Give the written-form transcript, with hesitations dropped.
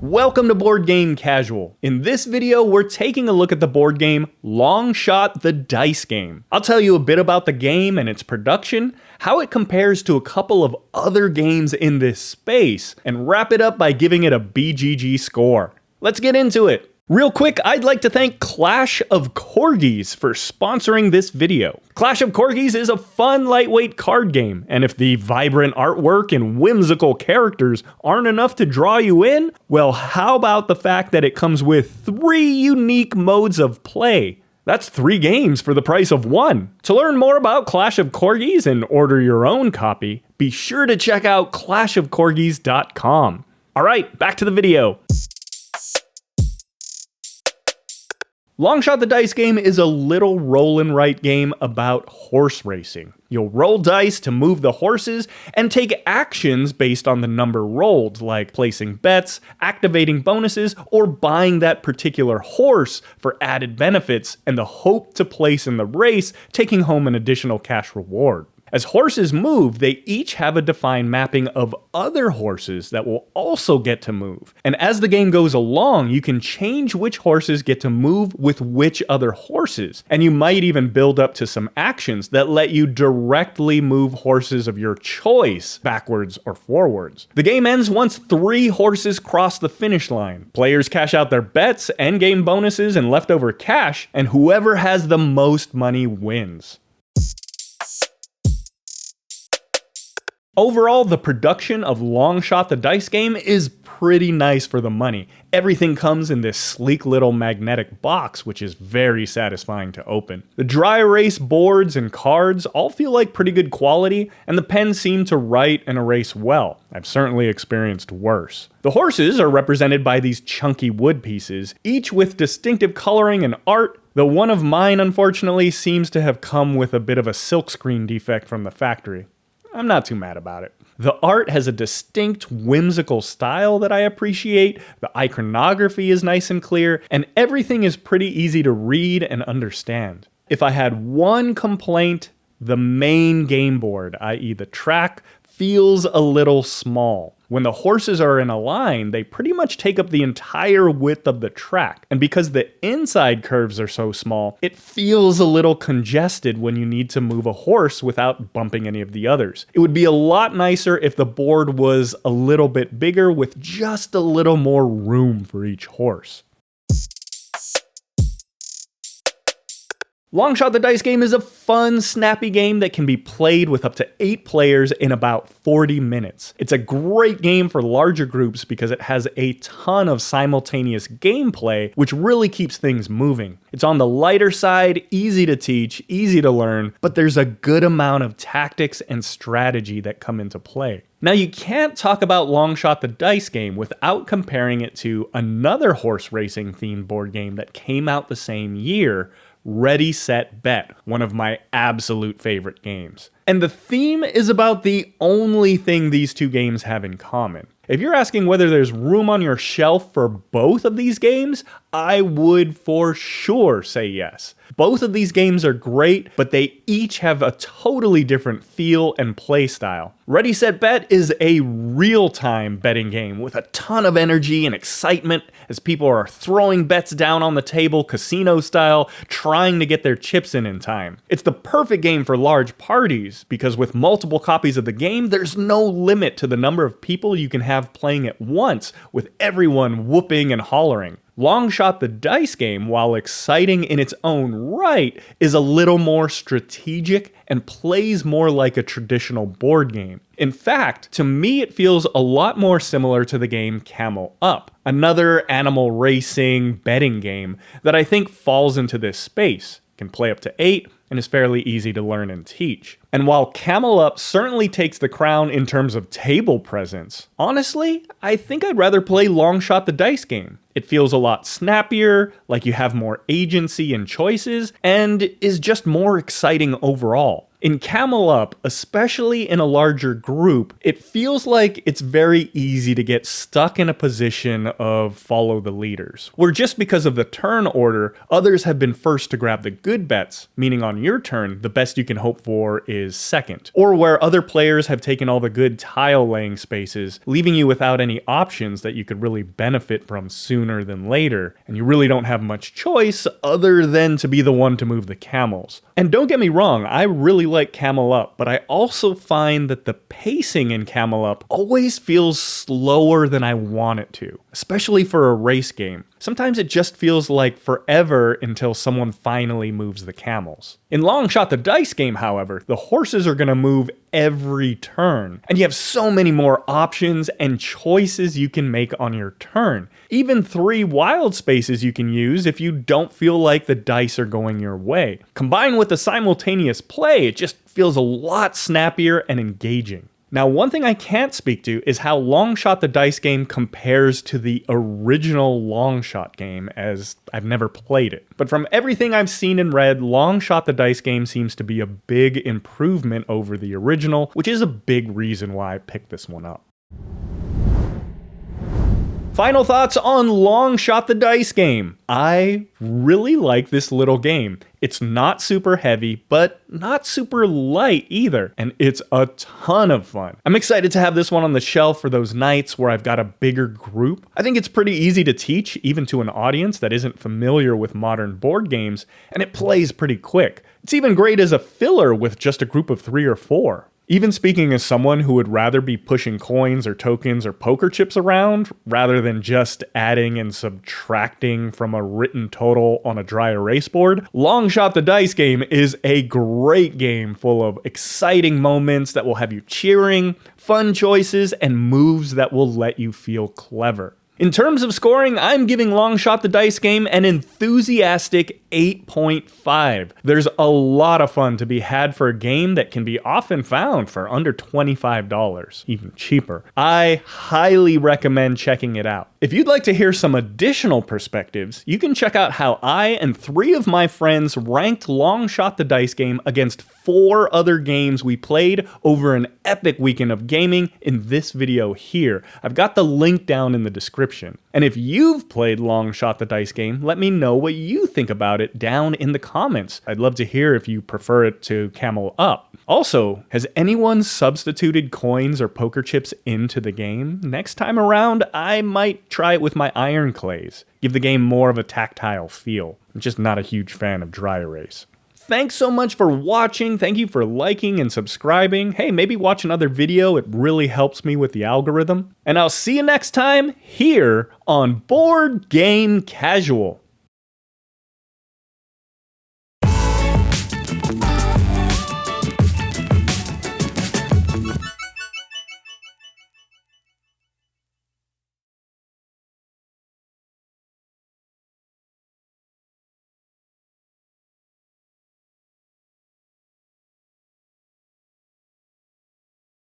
Welcome to Board Game Casual. In this video, we're taking a look at the board game Long Shot the Dice Game. I'll tell you a bit about the game and its production, how it compares to a couple of other games in this space, and wrap it up by giving it a BGG score. Let's get into it. Real quick, I'd like to thank Clash of Corgis for sponsoring this video. Clash of Corgis is a fun, lightweight card game, and if the vibrant artwork and whimsical characters aren't enough to draw you in, well, how about the fact that it comes with 3 unique modes of play? That's 3 games for the price of 1. To learn more about Clash of Corgis and order your own copy, be sure to check out clashofcorgis.com. Alright, back to the video. Long Shot the Dice Game is a little roll and write game about horse racing. You'll roll dice to move the horses and take actions based on the number rolled, like placing bets, activating bonuses, or buying that particular horse for added benefits and the hope to place in the race, taking home an additional cash reward. As horses move, they each have a defined mapping of other horses that will also get to move. And as the game goes along, you can change which horses get to move with which other horses. And you might even build up to some actions that let you directly move horses of your choice backwards or forwards. The game ends once 3 horses cross the finish line. Players cash out their bets, endgame bonuses, and leftover cash, and whoever has the most money wins. Overall, the production of Long Shot the Dice Game is pretty nice for the money. Everything comes in this sleek little magnetic box, which is very satisfying to open. The dry erase boards and cards all feel like pretty good quality, and the pens seem to write and erase well. I've certainly experienced worse. The horses are represented by these chunky wood pieces, each with distinctive coloring and art, though one of mine unfortunately seems to have come with a bit of a silkscreen defect from the factory. I'm not too mad about it. The art has a distinct whimsical style that I appreciate, the iconography is nice and clear, and everything is pretty easy to read and understand. If I had one complaint, the main game board, i.e. the track, feels a little small. When the horses are in a line, they pretty much take up the entire width of the track. And because the inside curves are so small, it feels a little congested when you need to move a horse without bumping any of the others. It would be a lot nicer if the board was a little bit bigger with just a little more room for each horse. Long Shot the Dice Game is a fun, snappy game that can be played with up to 8 players in about 40 minutes. It's a great game for larger groups because it has a ton of simultaneous gameplay, which really keeps things moving. It's on the lighter side, easy to teach, easy to learn, but there's a good amount of tactics and strategy that come into play. Now, you can't talk about Long Shot the Dice Game without comparing it to another horse racing themed board game that came out the same year, Ready, Set, Bet, one of my absolute favorite games. And the theme is about the only thing these 2 games have in common. If you're asking whether there's room on your shelf for both of these games, I would for sure say yes. Both of these games are great, but they each have a totally different feel and play style. Ready, Set, Bet is a real-time betting game with a ton of energy and excitement as people are throwing bets down on the table casino style, trying to get their chips in time. It's the perfect game for large parties because with multiple copies of the game, there's no limit to the number of people you can have playing at once with everyone whooping and hollering. Long Shot the Dice Game, while exciting in its own right, is a little more strategic and plays more like a traditional board game. In fact, to me it feels a lot more similar to the game Camel, another animal racing betting game that I think falls into this space. Can play up to 8, and is fairly easy to learn and teach. And while Camel Up certainly takes the crown in terms of table presence, honestly, I think I'd rather play Long Shot the Dice Game. It feels a lot snappier, like you have more agency and choices, and is just more exciting overall. In Camel Up, especially in a larger group, it feels like it's very easy to get stuck in a position of follow the leaders, where just because of the turn order, others have been first to grab the good bets, meaning on your turn, the best you can hope for is second, or where other players have taken all the good tile laying spaces, leaving you without any options that you could really benefit from sooner than later, and you really don't have much choice other than to be the one to move the camels. And don't get me wrong, I really like Camel Up, but I also find that the pacing in Camel Up always feels slower than I want it to, especially for a race game. Sometimes it just feels like forever until someone finally moves the camels. In Long Shot the Dice game, however, the horses are going to move every turn, and you have so many more options and choices you can make on your turn. Even 3 wild spaces you can use if you don't feel like the dice are going your way. Combined with the simultaneous play, it just feels a lot snappier and engaging. Now, one thing I can't speak to is how Long Shot the Dice game compares to the original Long Shot game, as I've never played it. But from everything I've seen and read, Long Shot the Dice game seems to be a big improvement over the original, which is a big reason why I picked this one up. Final thoughts on Long Shot the Dice game. I really like this little game. It's not super heavy, but not super light either, and it's a ton of fun. I'm excited to have this one on the shelf for those nights where I've got a bigger group. I think it's pretty easy to teach, even to an audience that isn't familiar with modern board games, and it plays pretty quick. It's even great as a filler with just a group of 3 or 4. Even speaking as someone who would rather be pushing coins or tokens or poker chips around, rather than just adding and subtracting from a written total on a dry erase board, Long Shot the Dice game is a great game full of exciting moments that will have you cheering, fun choices, and moves that will let you feel clever. In terms of scoring, I'm giving Long Shot the Dice game an enthusiastic 8.5. There's a lot of fun to be had for a game that can be often found for under $25, even cheaper. I highly recommend checking it out. If you'd like to hear some additional perspectives, you can check out how I and 3 of my friends ranked Long Shot the Dice game against 4 other games we played over an epic weekend of gaming in this video here. I've got the link down in the description. And if you've played Long Shot the Dice game, let me know what you think about it down in the comments. I'd love to hear if you prefer it to Camel Up. Also, has anyone substituted coins or poker chips into the game? Next time around, I might try it with my iron clays. Give the game more of a tactile feel. I'm just not a huge fan of dry erase. Thanks so much for watching. Thank you for liking and subscribing. Hey, maybe watch another video. It really helps me with the algorithm. And I'll see you next time here on Board Game Casual.